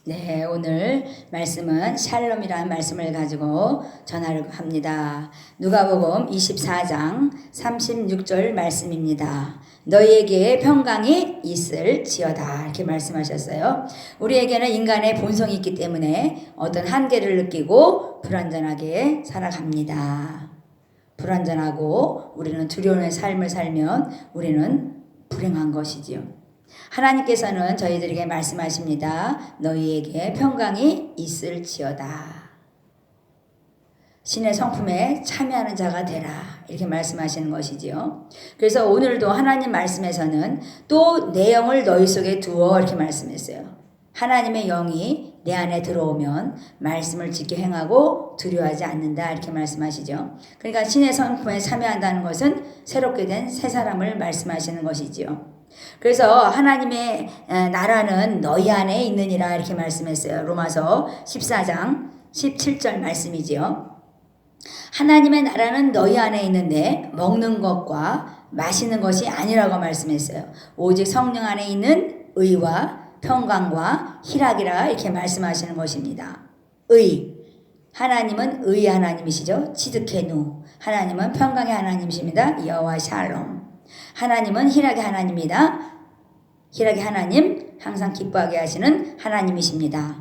네, 오늘 말씀은 샬롬이라는 말씀을 가지고 전하려고 합니다. 누가복음 24장 36절 말씀입니다. 너희에게 평강이 있을지어다 이렇게 말씀하셨어요. 우리에게는 인간의 본성이 있기 때문에 어떤 한계를 느끼고 불완전하게 살아갑니다. 불완전하고 우리는 두려움의 삶을 살면 우리는 불행한 것이지요. 하나님께서는 저희들에게 말씀하십니다. 너희에게 평강이 있을지어다. 신의 성품에 참여하는 자가 되라. 이렇게 말씀하시는 것이지요. 그래서 오늘도 하나님 말씀에서는 또 내 영을 너희 속에 두어 이렇게 말씀했어요. 하나님의 영이 내 안에 들어오면 말씀을 지켜 행하고 두려워하지 않는다 이렇게 말씀하시죠. 그러니까 신의 성품에 참여한다는 것은 새롭게 된 새 사람을 말씀하시는 것이지요. 그래서 하나님의 나라는 너희 안에 있느니라 이렇게 말씀했어요. 로마서 14장 17절 말씀이지요. 하나님의 나라는 너희 안에 있는데 먹는 것과 마시는 것이 아니라고 말씀했어요. 오직 성령 안에 있는 의와 평강과 희락이라 이렇게 말씀하시는 것입니다. 의, 하나님은 의의 하나님이시죠. 치드케누, 하나님은 평강의 하나님이십니다. 여호와 샬롬. 하나님은 희락의 하나님입니다. 희락의 하나님, 항상 기뻐하게 하시는 하나님이십니다.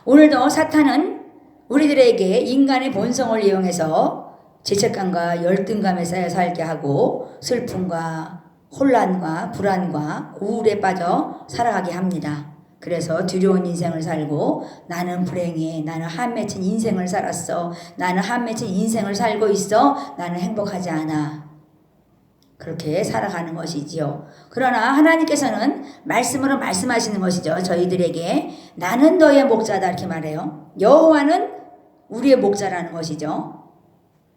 오늘도 사탄은 우리들에게 인간의 본성을 이용해서 죄책감과 열등감에 살게 하고 슬픔과 혼란과 불안과 우울에 빠져 살아가게 합니다. 그래서 두려운 인생을 살고 나는 불행해, 나는 한 맺힌 인생을 살았어, 나는 한 맺힌 인생을 살고 있어, 나는 행복하지 않아. 그렇게 살아가는 것이지요. 그러나 하나님께서는 말씀으로 말씀하시는 것이죠. 저희들에게 나는 너의 목자다 이렇게 말해요. 여호와는 우리의 목자라는 것이죠.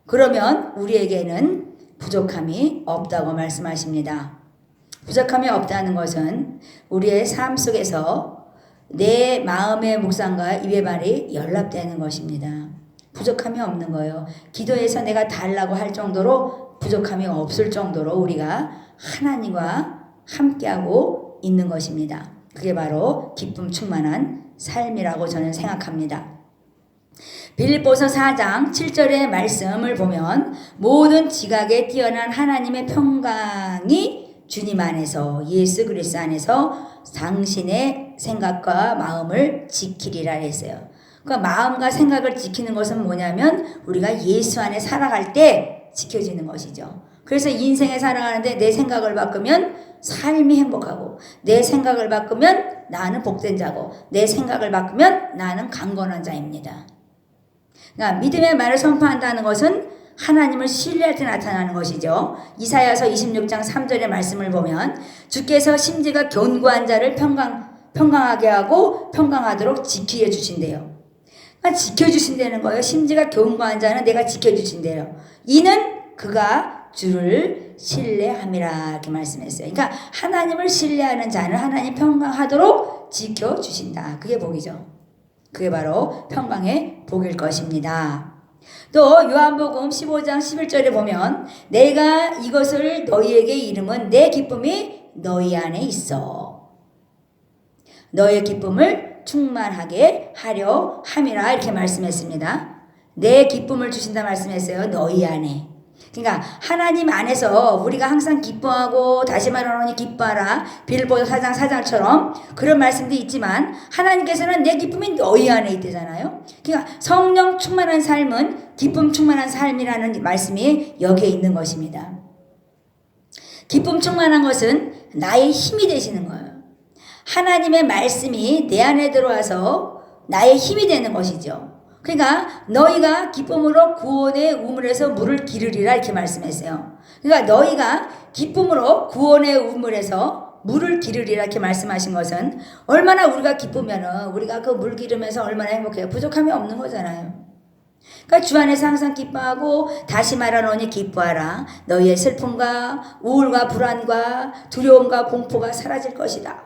그러면 우리에게는 부족함이 없다고 말씀하십니다. 부족함이 없다는 것은 우리의 삶 속에서 내 마음의 묵상과 입의 말이 연락되는 것입니다. 부족함이 없는 거예요. 기도에서 내가 달라고 할 정도로 부족함이 없을 정도로 우리가 하나님과 함께하고 있는 것입니다. 그게 바로 기쁨 충만한 삶이라고 저는 생각합니다. 빌립보서 4장 7절의 말씀을 보면 모든 지각에 뛰어난 하나님의 평강이 주님 안에서 예수 그리스도 안에서 당신의 생각과 마음을 지키리라 했어요. 그러니까 마음과 생각을 지키는 것은 뭐냐면 우리가 예수 안에 살아갈 때 지켜지는 것이죠. 그래서 인생에 살아가는데 내 생각을 바꾸면 삶이 행복하고 내 생각을 바꾸면 나는 복된 자고 내 생각을 바꾸면 나는 강건한 자입니다. 그러니까 믿음의 말을 선포한다는 것은 하나님을 신뢰할 때 나타나는 것이죠. 이사야서 26장 3절의 말씀을 보면 주께서 심지가 견고한 자를 평강하게 하고 평강하도록 지키게 주신대요. 그러니까 지켜주신다는 거예요. 심지가 견고한 자는 내가 지켜주신대요. 이는 그가 주를 신뢰함이라 이렇게 말씀했어요. 그러니까 하나님을 신뢰하는 자는 하나님 평강하도록 지켜주신다. 그게 복이죠. 그게 바로 평강의 복일 것입니다. 또 요한복음 15장 11절에 보면 내가 이것을 너희에게 이름은 내 기쁨이 너희 안에 있어. 너의 기쁨을 충만하게 하려 함이라 이렇게 말씀했습니다. 내 기쁨을 주신다 말씀했어요. 너희 안에. 그러니까 하나님 안에서 우리가 항상 기뻐하고 다시 말하노니 기뻐하라. 빌립보서 4장 4장처럼 그런 말씀도 있지만 하나님께서는 내 기쁨이 너희 안에 있대잖아요. 그러니까 성령 충만한 삶은 기쁨 충만한 삶이라는 말씀이 여기에 있는 것입니다. 기쁨 충만한 것은 나의 힘이 되시는 거예요. 하나님의 말씀이 내 안에 들어와서 나의 힘이 되는 것이죠. 그러니까 너희가 기쁨으로 구원의 우물에서 물을 기르리라 이렇게 말씀했어요. 그러니까 너희가 기쁨으로 구원의 우물에서 물을 기르리라 이렇게 말씀하신 것은 얼마나 우리가 기쁘면은 우리가 그 물 기르면서 얼마나 행복해요. 부족함이 없는 거잖아요. 그러니까 주 안에서 항상 기뻐하고 다시 말하노니 기뻐하라. 너희의 슬픔과 우울과 불안과 두려움과 공포가 사라질 것이다.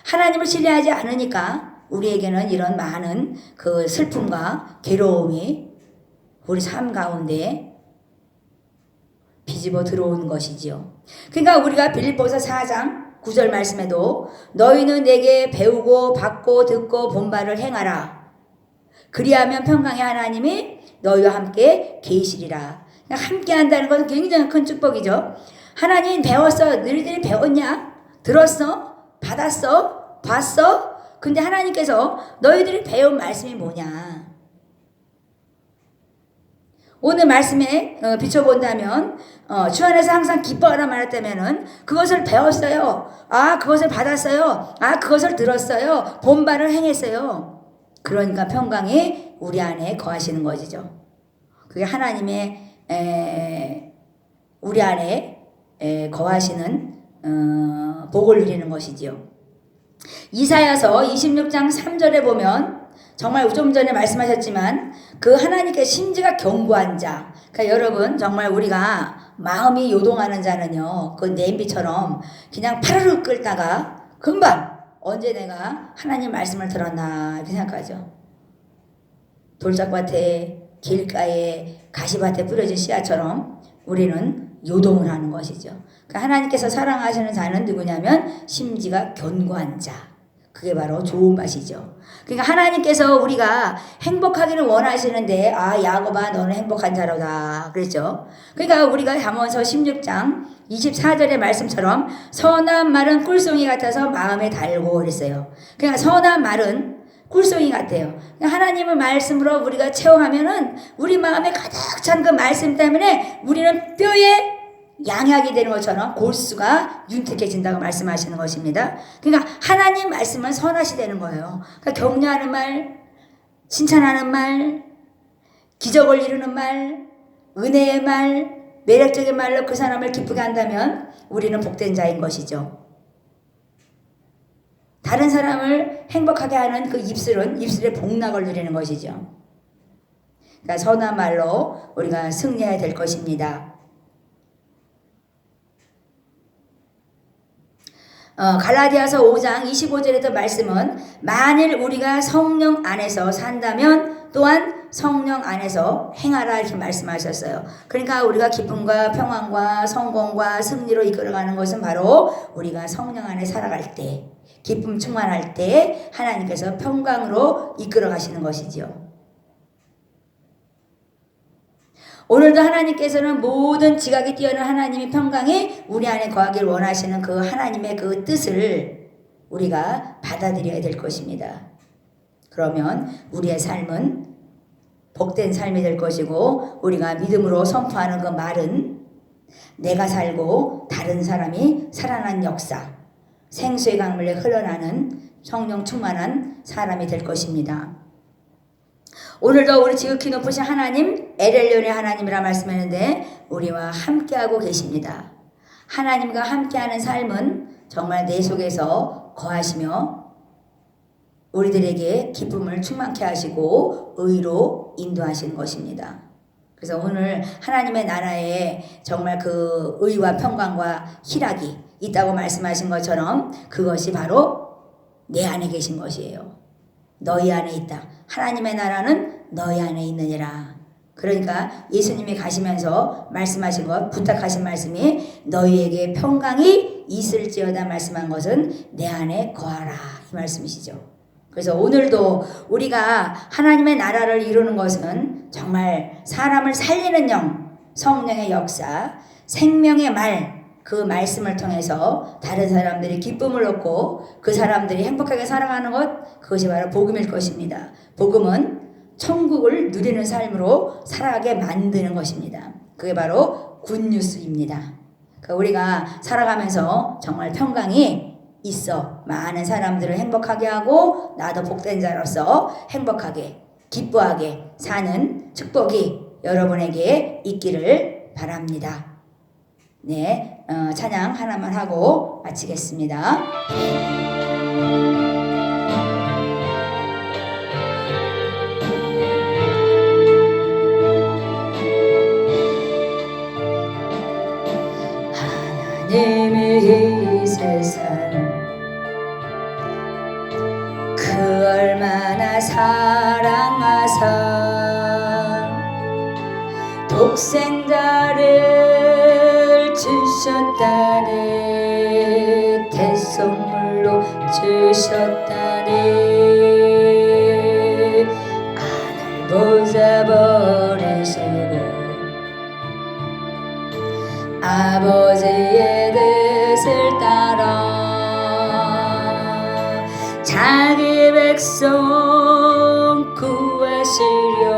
하나님을 신뢰하지 않으니까 우리에게는 이런 많은 그 슬픔과 괴로움이 우리 삶 가운데 비집어 들어오는 것이지요. 그러니까 우리가 빌립보서 4장 9절 말씀에도 너희는 내게 배우고 받고 듣고 본 바를 행하라. 그리하면 평강의 하나님이 너희와 함께 계시리라. 함께 한다는 것은 굉장히 큰 축복이죠. 하나님 배웠어? 너희들이 배웠냐? 들었어? 받았어? 봤어? 근데 하나님께서 너희들이 배운 말씀이 뭐냐? 오늘 말씀에 비춰본다면 주 안에서 항상 기뻐하라 말했다면은 그것을 배웠어요. 아, 그것을 받았어요. 아, 그것을 들었어요. 본 바를 행했어요. 그러니까 평강이 우리 안에 거하시는 것이죠. 그게 하나님의 우리 안에 거하시는 복을 누리는 것이지요. 이사야서 26장 3절에 보면 정말 좀 전에 말씀하셨지만 그 하나님께 심지가 견고한 자. 그러니까 여러분 정말 우리가 마음이 요동하는 자는요. 그 냄비처럼 그냥 파르르 끓다가 금방 언제 내가 하나님 말씀을 들었나 이렇게 생각하죠. 돌짝밭에 길가에 가시밭에 뿌려진 씨앗처럼 우리는 요동을 하는 것이죠. 그러니까 하나님께서 사랑하시는 자는 누구냐면 심지가 견고한 자. 그게 바로 좋은 밭이죠. 그러니까 하나님께서 우리가 행복하기를 원하시는데 야곱아 너는 행복한 자로다 그랬죠. 그러니까 우리가 잠언서 16장 24절의 말씀처럼 선한 말은 꿀송이 같아서 마음에 달고 그랬어요. 그러니까 선한 말은 꿀송이 같아요. 하나님의 말씀으로 우리가 체험하면은 우리 마음에 가득 찬 그 말씀 때문에 우리는 뼈에 양약이 되는 것처럼 골수가 윤택해진다고 말씀하시는 것입니다. 그러니까 하나님 말씀은 선하시 되는 거예요. 그러니까 격려하는 말, 칭찬하는 말, 기적을 이루는 말, 은혜의 말, 매력적인 말로 그 사람을 기쁘게 한다면 우리는 복된 자인 것이죠. 다른 사람을 행복하게 하는 그 입술은 입술의 복락을 누리는 것이죠. 그러니까 선한 말로 우리가 승리해야 될 것입니다. 갈라디아서 5장 25절에도 말씀은 만일 우리가 성령 안에서 산다면 또한 성령 안에서 행하라 이렇게 말씀하셨어요. 그러니까 우리가 기쁨과 평안과 성공과 승리로 이끌어가는 것은 바로 우리가 성령 안에 살아갈 때 기쁨 충만할 때 하나님께서 평강으로 이끌어 가시는 것이죠. 오늘도 하나님께서는 모든 지각이 뛰어난 하나님의 평강이 우리 안에 거하기를 원하시는 그 하나님의 그 뜻을 우리가 받아들여야 될 것입니다. 그러면 우리의 삶은 복된 삶이 될 것이고 우리가 믿음으로 선포하는 그 말은 내가 살고 다른 사람이 살아난 역사, 생수의 강물에 흘러나는 성령 충만한 사람이 될 것입니다. 오늘도 우리 지극히 높으신 하나님, 엘엘리온의 하나님이라 말씀했는데 우리와 함께하고 계십니다. 하나님과 함께하는 삶은 정말 내 속에서 거하시며 우리들에게 기쁨을 충만케 하시고 의로 인도하시는 것입니다. 그래서 오늘 하나님의 나라에 정말 그 의와 평강과 희락이 있다고 말씀하신 것처럼 그것이 바로 내 안에 계신 것이에요. 너희 안에 있다. 하나님의 나라는 너희 안에 있느니라. 그러니까 예수님이 가시면서 말씀하신 것, 부탁하신 말씀이 너희에게 평강이 있을지어다 말씀한 것은 내 안에 거하라 이 말씀이시죠. 그래서 오늘도 우리가 하나님의 나라를 이루는 것은 정말 사람을 살리는 영, 성령의 역사, 생명의 말, 그 말씀을 통해서 다른 사람들이 기쁨을 얻고 그 사람들이 행복하게 살아가는 것, 그것이 바로 복음일 것입니다. 복음은 천국을 누리는 삶으로 살아가게 만드는 것입니다. 그게 바로 굿뉴스입니다. 그러니까 우리가 살아가면서 정말 평강이 있어 많은 사람들을 행복하게 하고 나도 복된 자로서 행복하게 기뻐하게 사는 축복이 여러분에게 있기를 바랍니다. 네, 찬양 하나만 하고 마치겠습니다. 하나님의 이 세상 그 얼마나 사랑하사 독생자를 주셨다네 주셨다네. 아들 보좌 버리시고 아버지의 뜻을 따라 자기 백성 구하시려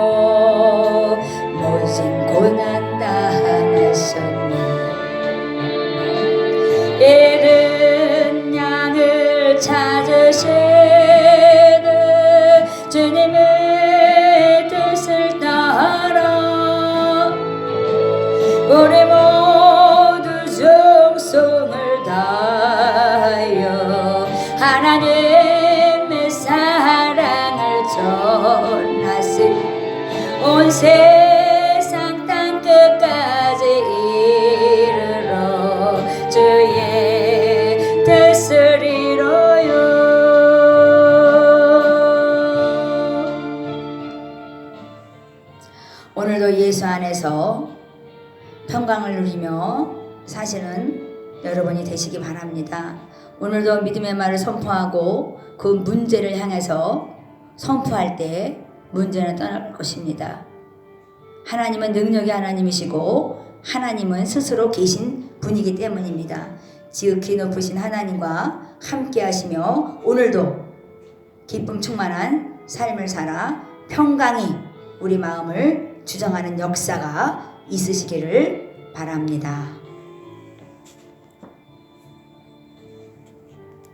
모진 고난 당하셨네. 잃은 양을 찾으시는 주님의 뜻을 따라 우리 모두 정성을 다하여 하나님의 사랑을 전하시 온 세상 땅 끝까지 이르러 주의 뜻을 이루요. 오늘도 예수 안에서 평강을 누리며 사시는 여러분이 되시기 바랍니다. 오늘도 믿음의 말을 선포하고 그 문제를 향해서 선포할 때 문제는 떠날 것입니다. 하나님은 능력의 하나님이시고 하나님은 스스로 계신 분이기 때문입니다. 지극히 높으신 하나님과 함께 하시며 오늘도 기쁨 충만한 삶을 살아 평강이 우리 마음을 주정하는 역사가 있으시기를 바랍니다.